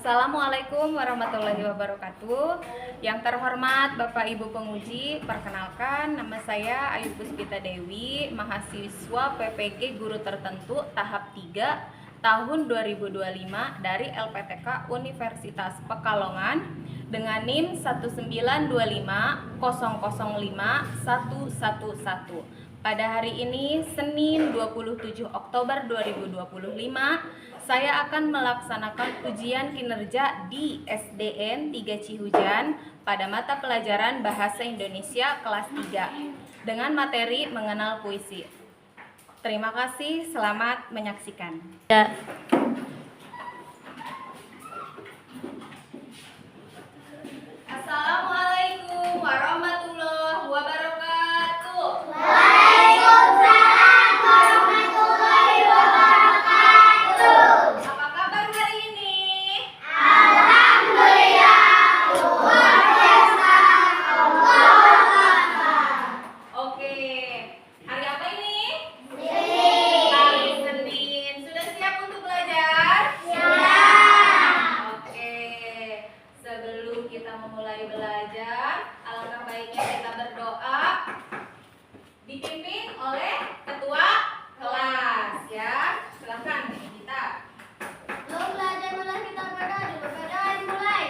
Assalamualaikum warahmatullahi wabarakatuh. Yang terhormat Bapak Ibu penguji, perkenalkan nama saya Ayu Puspita Dewi, mahasiswa PPG Guru Tertentu tahap 3 tahun 2025 dari LPTK Universitas Pekalongan dengan NIM 19250051111. Pada hari ini, Senin 27 Oktober 2025, saya akan melaksanakan ujian kinerja di SDN 3 Cihujan pada mata pelajaran Bahasa Indonesia kelas 3 dengan materi mengenal puisi. Terima kasih, selamat menyaksikan. Assalamualaikum warahmatullahi wabarakatuh. Waalaikumsalam warahmatullahi wabarakatuh. Apa kabar hari ini? Alhamdulillah, luar biasa. Oke, hari apa ini? Senin. Hari Senin. Sudah siap untuk belajar? Siap. Oke, sebelum kita memulai belajar, alangkah baiknya kita berdoa dipimpin oleh ketua kelas, ya. Silakan kita. Sebelum belajar mulai kita berdoa dimulai.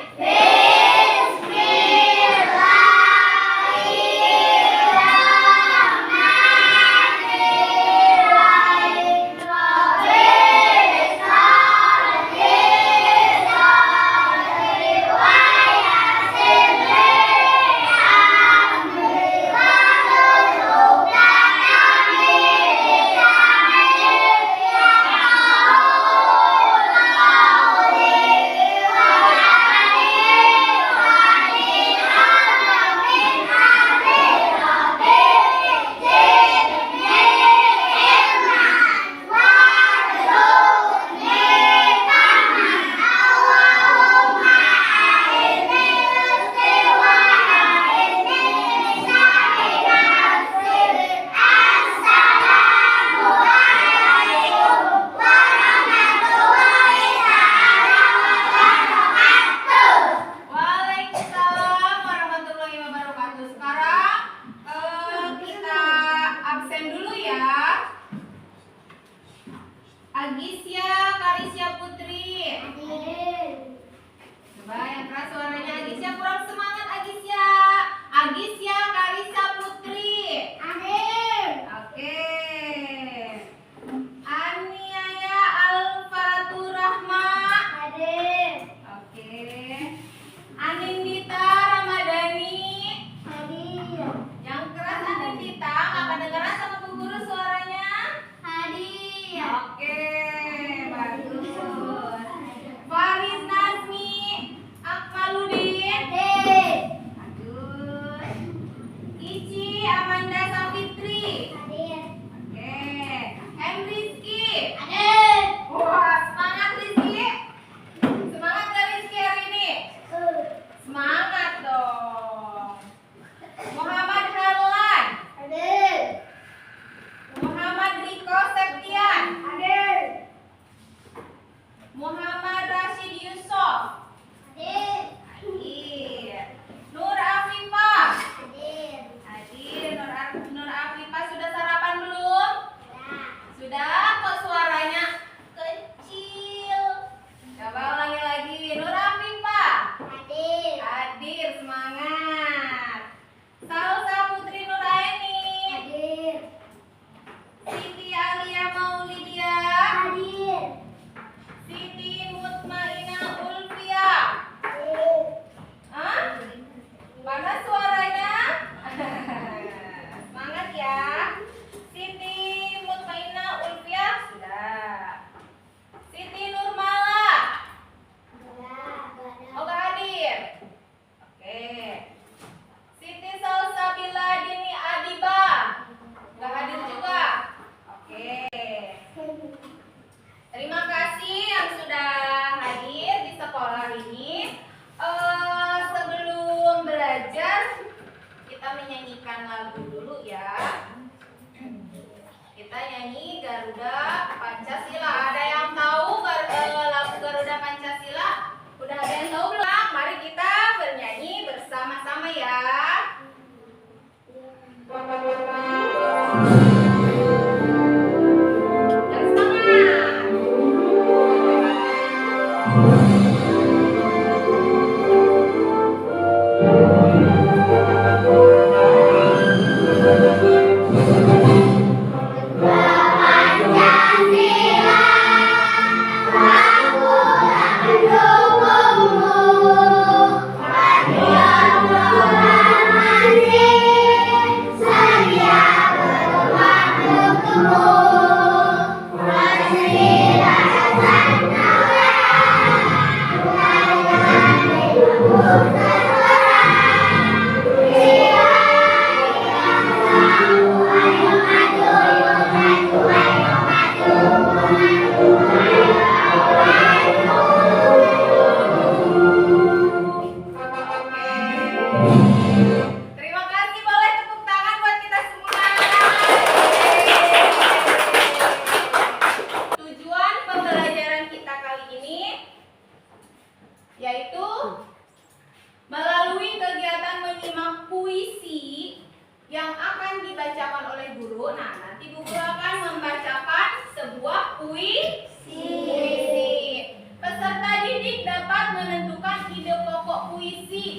Waalaikumsalam warahmatullahi wabarakatuh. Sekarang kita absen dulu ya. Agisya Karisya Putri. Coba yang keras suaranya. Agisya, kurang semangat Agisya. Agisya Karisya Putri. Oke. Aniaya Alfaratur Rahma. Oke. Anindita Ramadhani. Yang keras Anindita, nggak kedengeran sama Bu Guru suaranya? Oke, bagus. Faris Nazmi Akmaludin. Bagus. Ici Amanda Safitri. Oke. M Rizky. Wah, semangat Rizky. Semangat gak Rizky hari ini? Semangat dong. Muhammad Harlan. Muhammad Riko Septian. Muhammad Rashid Yusuf. Hadir. Nur Afifah. Hadir. Nur Afifah sudah sarapan belum? Sudah. Kok suaranya kecil? Coba ulangi lagi. Nur Afifah. Hadir. Semangat. Salsa Putri Nuraini. Siti Alia Maulidia. Siti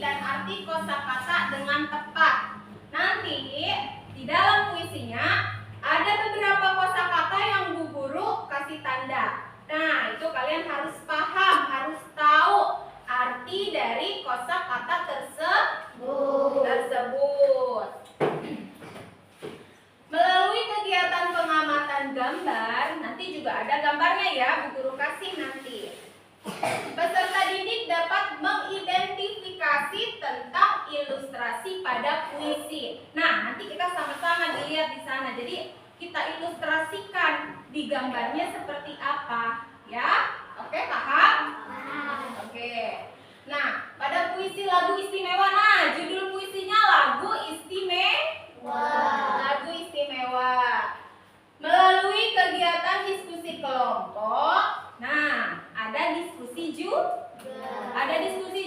dan arti kosakata dengan tepat. Nanti di dalam puisinya ada beberapa kosakata yang Bu Guru kasih tanda. Nah, itu kalian harus paham, harus tahu arti dari kosakata tersebut. Melalui kegiatan pengamatan gambar, nanti juga ada gambarnya ya, Bu Guru kasih nanti. Peserta didik dapat mengidentifikasi tentang ilustrasi pada puisi. Nah, nanti kita sama-sama dilihat di sana. Jadi kita ilustrasikan di gambarnya seperti apa, ya? Oke, paham? Oke. Nah, pada puisi lagu istimewa, nah judul puisinya lagu istimewa. Lagu istimewa. Melalui kegiatan diskusi kelompok, nah ada diskusi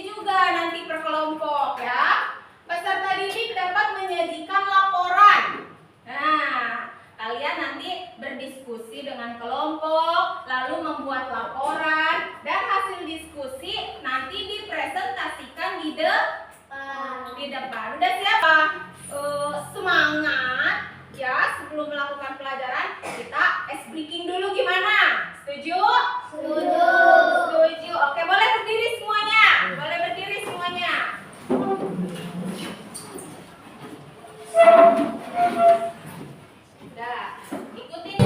juga nanti per kelompok ya. Peserta didik dapat menyajikan laporan. Nah, kalian nanti berdiskusi dengan kelompok, lalu membuat laporan, dan hasil diskusi nanti dipresentasikan di depan. Udah siap? Semangat ya, sebelum melakukan pelajaran kita ice breaking dulu gimana? Setuju? Setuju. Oke, boleh berdiri semuanya. Udah, ikutin.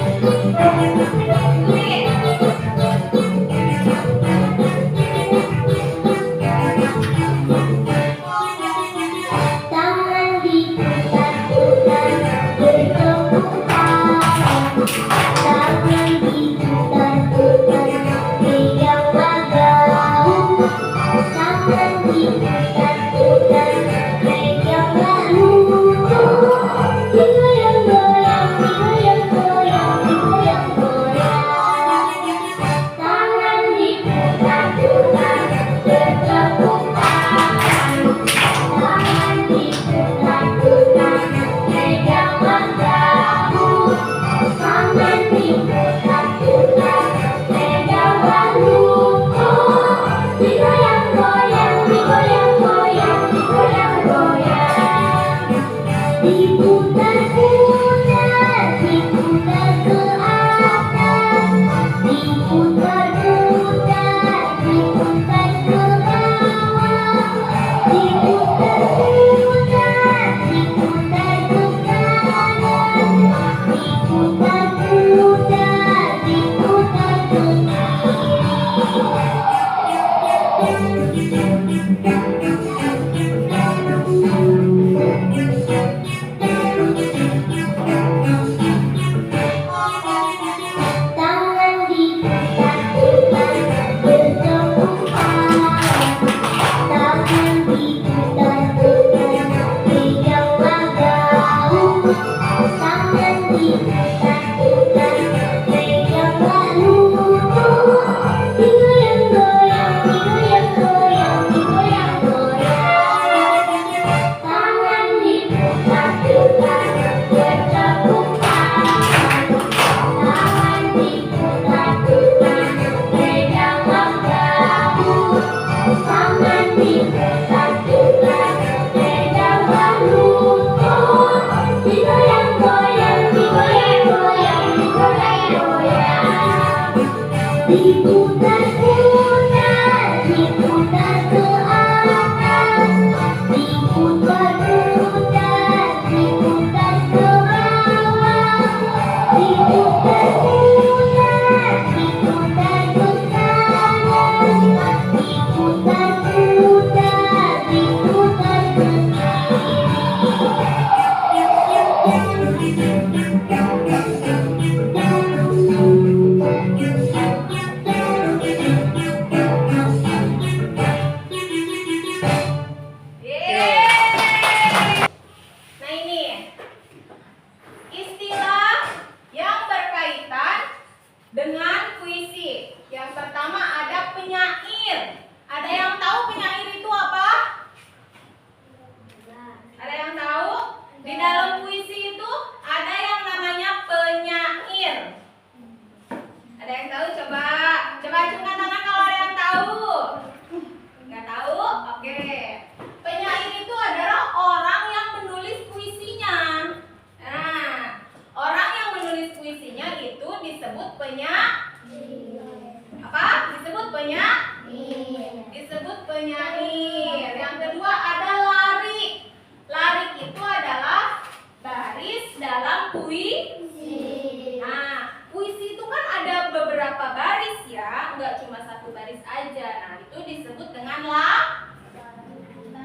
aja. Nah, itu disebut dengan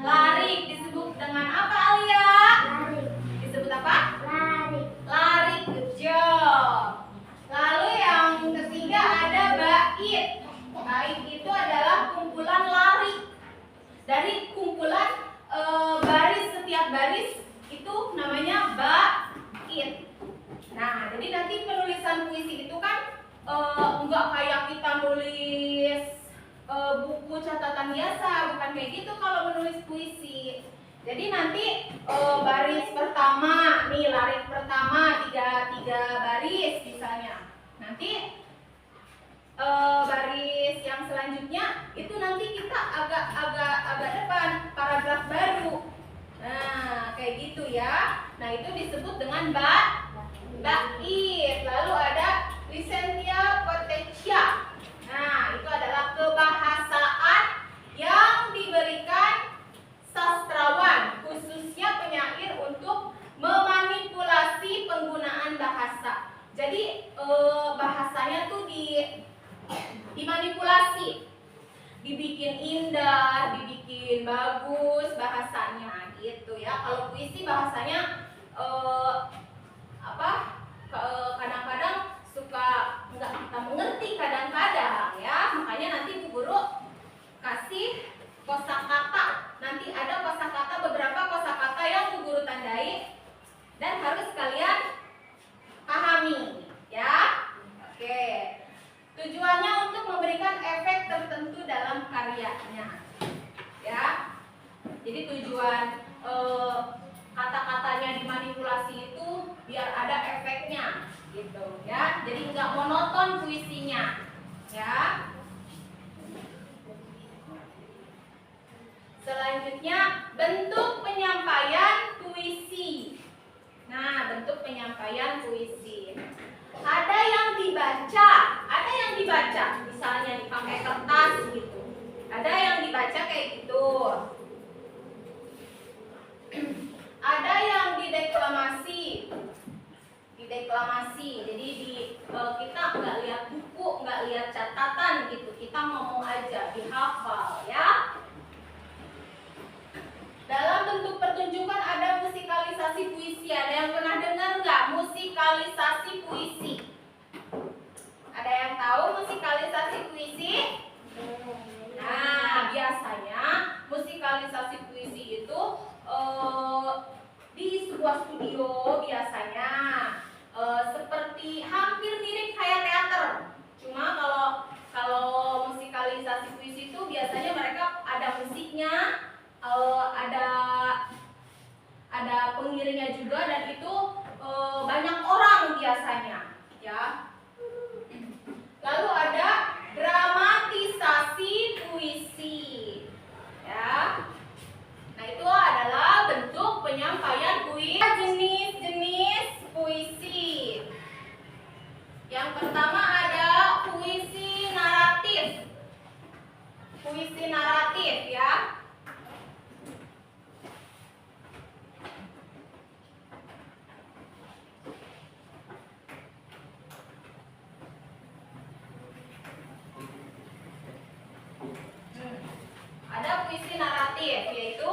lari. Disebut dengan apa, Alia? Lari. Disebut apa? Lari. Lari. Good job. Lalu yang ketiga ada bait. Bait itu adalah kumpulan lari. Dari kumpulan baris, setiap baris itu namanya bait. Nah, jadi nanti penulisan puisi itu kan enggak kayak kita nulis buku catatan biasa, bukan kayak gitu kalau menulis puisi. Jadi nanti baris pertama, nih lari pertama tiga baris misalnya. Nanti baris yang selanjutnya itu nanti kita agak depan, paragraf baru. Nah, kayak gitu ya. Nah, itu disebut dengan bait. Lalu ada licentia potentia. Nah, itu adalah kebahasaan yang diberikan sastrawan, khususnya penyair, untuk memanipulasi penggunaan bahasa. Jadi bahasanya tuh dimanipulasi, dibikin indah, dibikin bagus bahasanya gitu ya. Kalau puisi bahasanya kadang-kadang suka nggak kita mengerti, kadang-kadang ya. Makanya nanti Bu Guru kasih kosakata. Nanti ada kosakata, beberapa kosakata yang Bu Guru tandai dan harus kalian pahami ya. Oke. Tujuannya untuk memberikan efek tertentu dalam karyanya. Ya. Jadi tujuan kata-katanya dimanipulasi itu biar ada efeknya gitu ya. Jadi nggak monoton puisinya ya. Selanjutnya bentuk penyampaian puisi. Nah, bentuk penyampaian puisi. Ada yang dibaca, misalnya dipakai kertas gitu. Ada yang dibaca kayak gitu. Ada yang dideklamasi. Jadi kita nggak lihat buku, nggak lihat catatan gitu. Kita ngomong aja, dihafal ya. Dalam bentuk pertunjukan ada musikalisasi puisi. Ada yang pernah dengar nggak musikalisasi puisi? Ada yang tahu musikalisasi puisi? Nah, biasanya musikalisasi puisi itu di sebuah studio biasanya seperti hampir mirip kayak teater. Cuma kalau musikalisasi puisi itu biasanya mereka ada musiknya, ada pengiringnya juga, dan itu banyak orang biasanya ya. Lalu ada dramatisasi puisi ya. Nah, itu adalah bentuk penyampaian puisi. Jenis-jenis puisi. Yang pertama ada puisi naratif. Puisi naratif ya. Ada puisi naratif, yaitu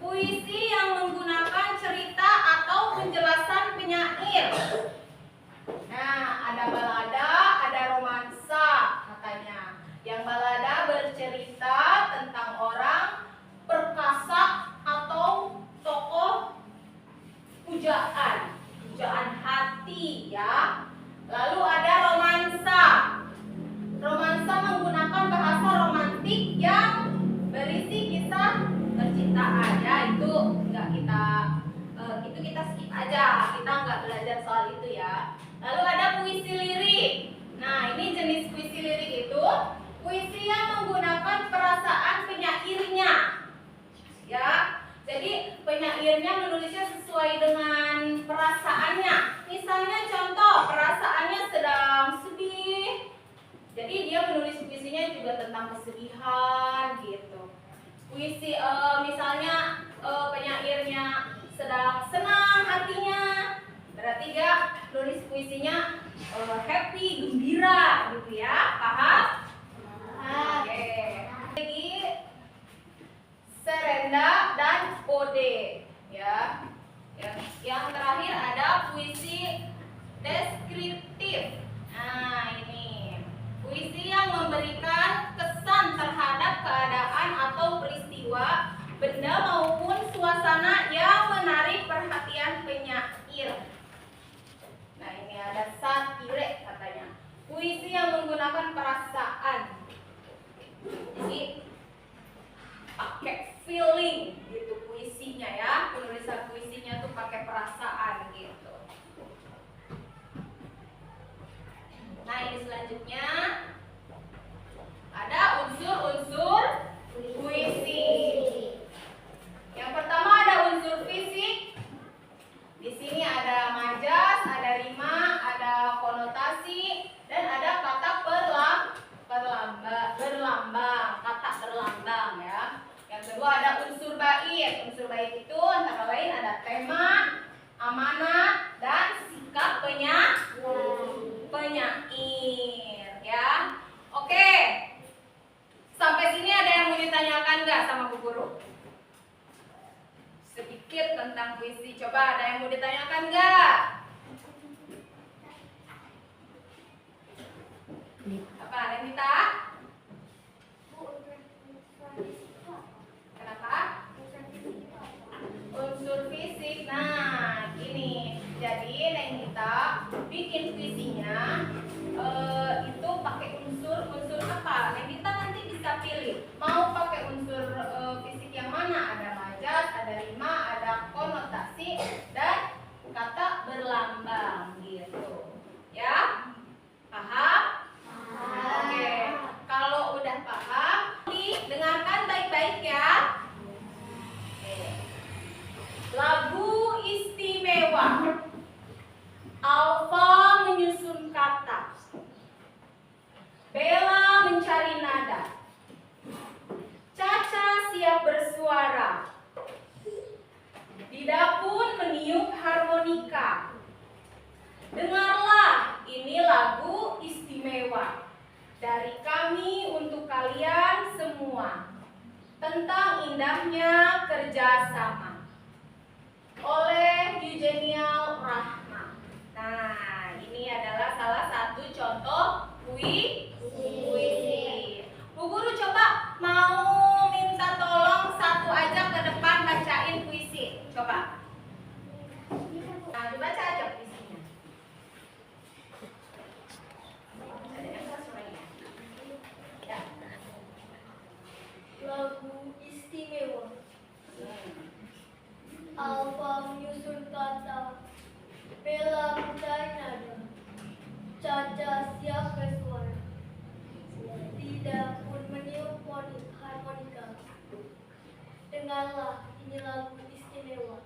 puisi yang menggunakan cerita atau penjelasan penyair. Nah, ada balada, ada romansa katanya. Yang balada bercerita tentang orang perkasa atau tokoh pujaan hati ya. Lalu ada romansa. Romansa menggunakan bahasa romantik yang berisi kisah percintaan ya. Itu kita skip aja, kita nggak belajar soal itu ya. Lalu ada puisi lirik. Nah, ini jenis puisi lirik itu puisi yang menggunakan perasaan penyairnya ya. Jadi penyairnya menulisnya sesuai dengan perasaannya. Misalnya contoh, perasaannya sedang sedih, jadi dia menulis puisinya juga tentang kesedihan gitu. Puisi misalnya penyairnya sedang senang hatinya, berarti dia nulis puisinya happy, gembira gitu ya. Paham? Oke. Lagi serenda dan ode ya. Yang terakhir ada puisi deskriptif. Nah, ini puisi yang memberikan kesan terhadap keadaan atau peristiwa, benda maupun suasana yang menarik perhatian penyair. Nah, ini ada satire katanya. Puisi yang menggunakan perasaan. Jadi pakai feeling gitu puisinya ya. Penulisan puisinya tuh pakai perasaan gitu. Nah, ini selanjutnya ada unsur-unsur puisi. Yang pertama ada unsur fisik. Di sini ada majas, ada rima, ada konotasi, dan ada kata berlambang, kata berlambang ya. Yang kedua ada unsur bait. Unsur bait itu antara lain ada tema, amanat, dan sikap penyair ya. Oke. Sampai sini ada yang mau ditanyakan nggak sama Bu Guru? Sedikit tentang puisi. Coba ada yang mau ditanyakan nggak? Apa? Ada yang minta? Kenapa? Unsur fisik. Nah, ini. Jadi Neng kita bikin puisinya itu pakai unsur apa? Neng kita nanti bisa pilih. Mau pakai unsur fisik yang mana? Ada majas, ada rima, ada konotasi, dan kata berlambang gitu. Ya? Paham? Oke. Kalau udah paham, dengarkan baik-baik ya. Lagu istimewa. Alfa menyusun kata. Bella mencari nada. Caca siap bersuara. Dida pun meniup harmonika. Dengarlah, ini lagu istimewa dari kami untuk kalian semua, tentang indahnya kerjasama, oleh Eugenia Rahma. Nah, ini adalah salah satu contoh puisi. Bu Guru coba mau minta tolong satu aja ke depan bacain puisi. Coba. Nah, dibaca aja puisinya. Ada yang keras suaranya? Ya. Lagu istimewa. Alfa menyusun kata. Bella mencari nada. Caca siap bersuara. Dida pun meniup harmonika. Dengarlah, ini lagu istimewa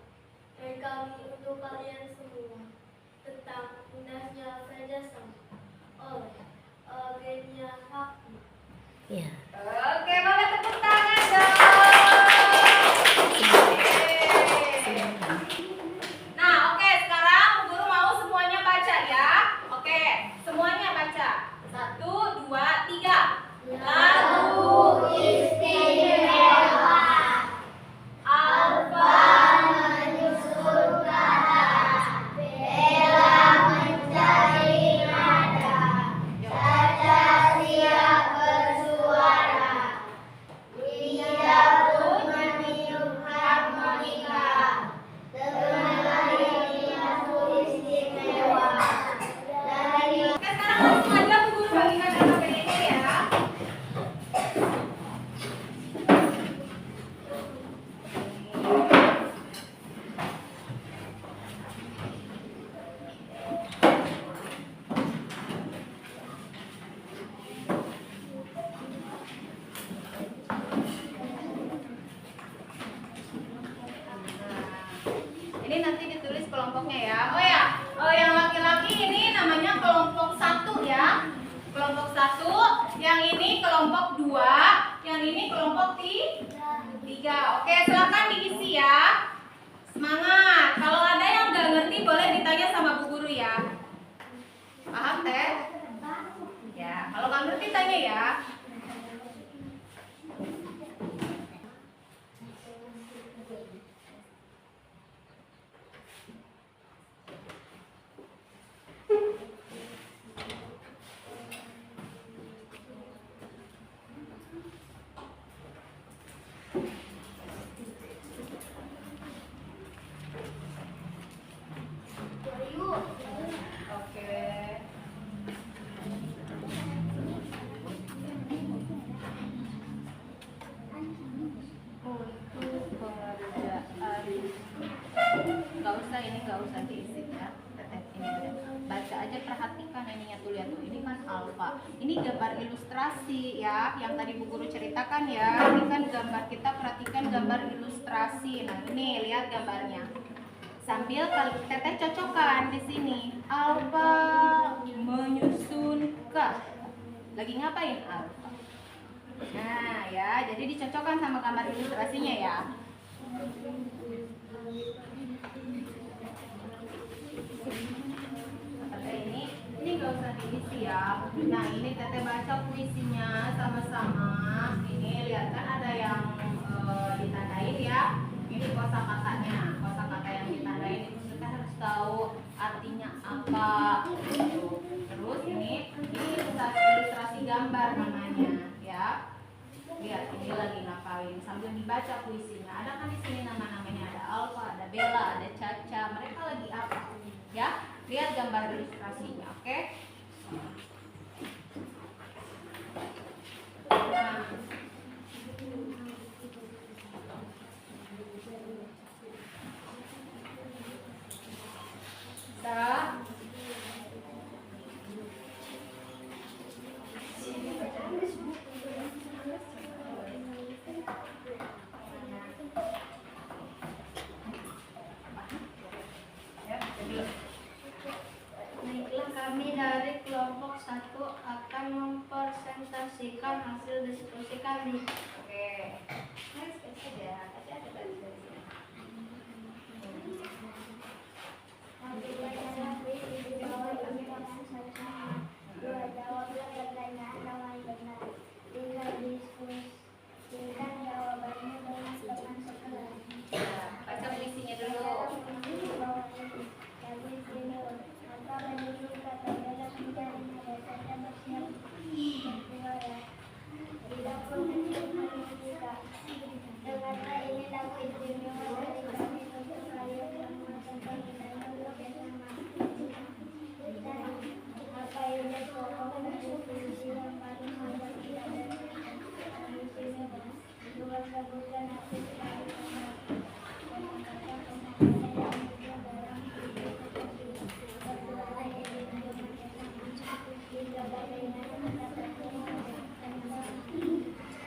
dari kami untuk kalian semua, tentang indahnya kerjasama, oleh Eugenia Rahma. Oke, boleh tepuk tangan dong. Nah, oke, sekarang Bu Guru mau semuanya baca ya. Oke, semuanya baca. 1, 2, 3. Lagu istimewa. Alfa menyusun kata. Bella mencari nada. Caca siap bersuara. Dida pun meniup harmonika. Dengarlah ini lagu istimewa dari. Sekarang langsung aja Bu Guru bagikan HP-nya ya. Ini nanti ditulis kelompoknya ya. Oh yang laki-laki ini namanya kelompok 1 ya. Kelompok 1, yang ini kelompok 2, yang ini kelompok 3. Oke, silakan diisi ya. Semangat. Kalau ada yang nggak ngerti boleh ditanya sama Bu Guru ya. Paham, Teh? Ya, kalau nggak ngerti tanya ya. Ini gambar ilustrasi ya, yang tadi Bu Guru ceritakan ya. Ini kan gambar, kita perhatikan gambar ilustrasi. Nah, ini lihat gambarnya. Sambil Teteh cocokkan di sini. Alfa menyusun K. Lagi ngapain Alfa? Nah, ya, jadi dicocokkan sama gambar ilustrasinya ya. Ini gak usah diisi ya. Nah, ini Teteh baca puisinya sama-sama. Ini lihat kan ada yang ditandain ya. Ini kosakatanya. Kosakata yang ditandain itu kita harus tahu artinya apa. Terus ini ilustrasi gambar namanya ya. Lihat ini lagi ngapain sambil dibaca puisinya. Ada kan di sini nama-namanya, ada Alfa, ada Bella, ada Caca. Mereka lagi apa? Ya, lihat gambar ilustrasinya, oke? Nah. Baiklah, kami dari kelompok 1 akan mempresentasikan hasil diskusi kami. Oke. Mari sketch aja. Ada dari sini. Dua, jawablah pertanyaan dengan benar. Tiga, diskusikan jawabannya dengan teman sekelas. Baca puisinya dulu. Maka menyusul kata Bella mencari nada saja bersiap bersuara. Tidak pun menyusul kita. Dengarlah ini lagu istimewa dari kami untuk kalian yang merasakan indahnya bersama. Apa ini pokok dari puisi yang paling panjang tidak dari istimewa. Dua sebutan hati sekali sama.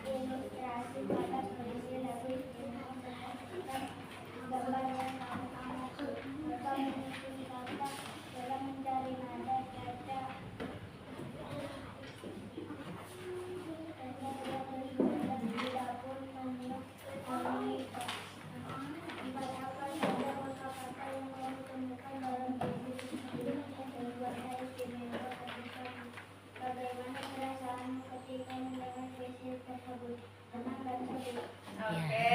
Ilustrasi pada puisi lagu istimewa memperhatikan gambar yang kamu amati. Mereka menyusun kata dalam mencari nada caca. Tidak pun memenuhi empat apa saja kata-kata yang kamu temukan dalam puisi ini yang membuatnya istimewa bagi kamu. Bagaimana perasaanmu ketika mendengar puisi tersebut? Tenang dan sedih. Oke.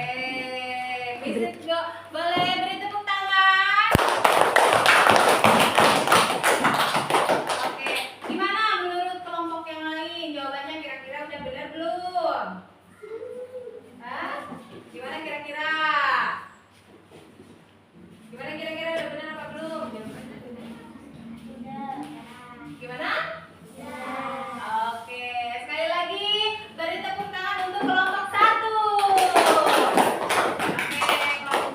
Boleh beri tepuk tangan. Oke. Gimana menurut kelompok yang lain? Jawabannya kira-kira udah benar belum? Hah? Gimana kira-kira? Gimana kira-kira udah benar apa belum? Sudah. Gimana? Oke, sekali lagi beri tepuk tangan untuk kelompok 1. Oke, kelompok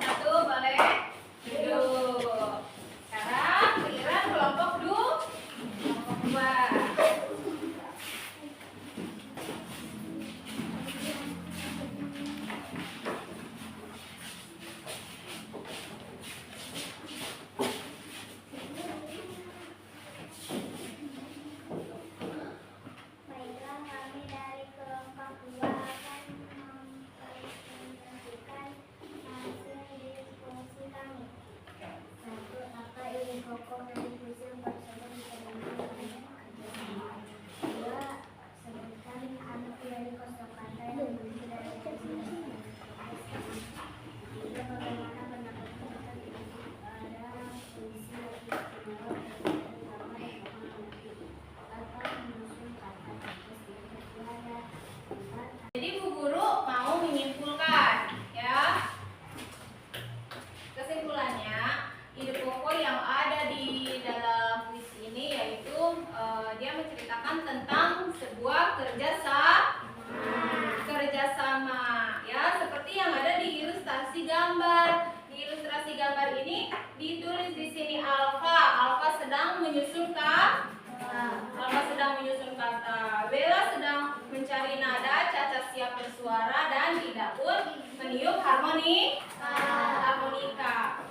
siap bersuara dan tidak pun meniup harmonika.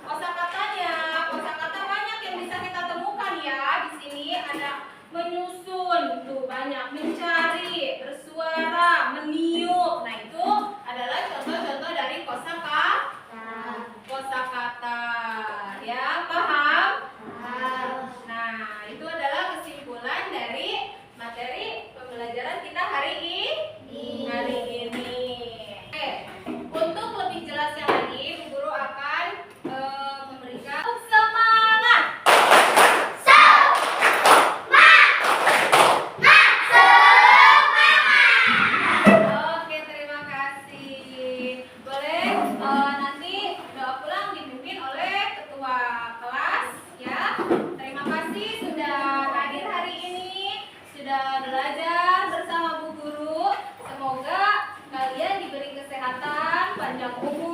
Kosakata banyak yang bisa kita temukan ya. Di sini ada menyusun, tuh banyak, mencari, bersuara, meniup. Nah, itu adalah contoh-contoh dari kosakata. Ya, paham? Nah, itu adalah kesimpulan dari materi pembelajaran kita hari ini. Oke, untuk lebih jelasnya lagi, Bu Guru akan memberikan semangat. Oke, terima kasih. Boleh nanti doa pulang dipimpin oleh ketua kelas ya. Terima kasih sudah hadir hari ini, sudah belajar bersama Bu Guru. Semoga kalian diberi kesehatan, panjang umur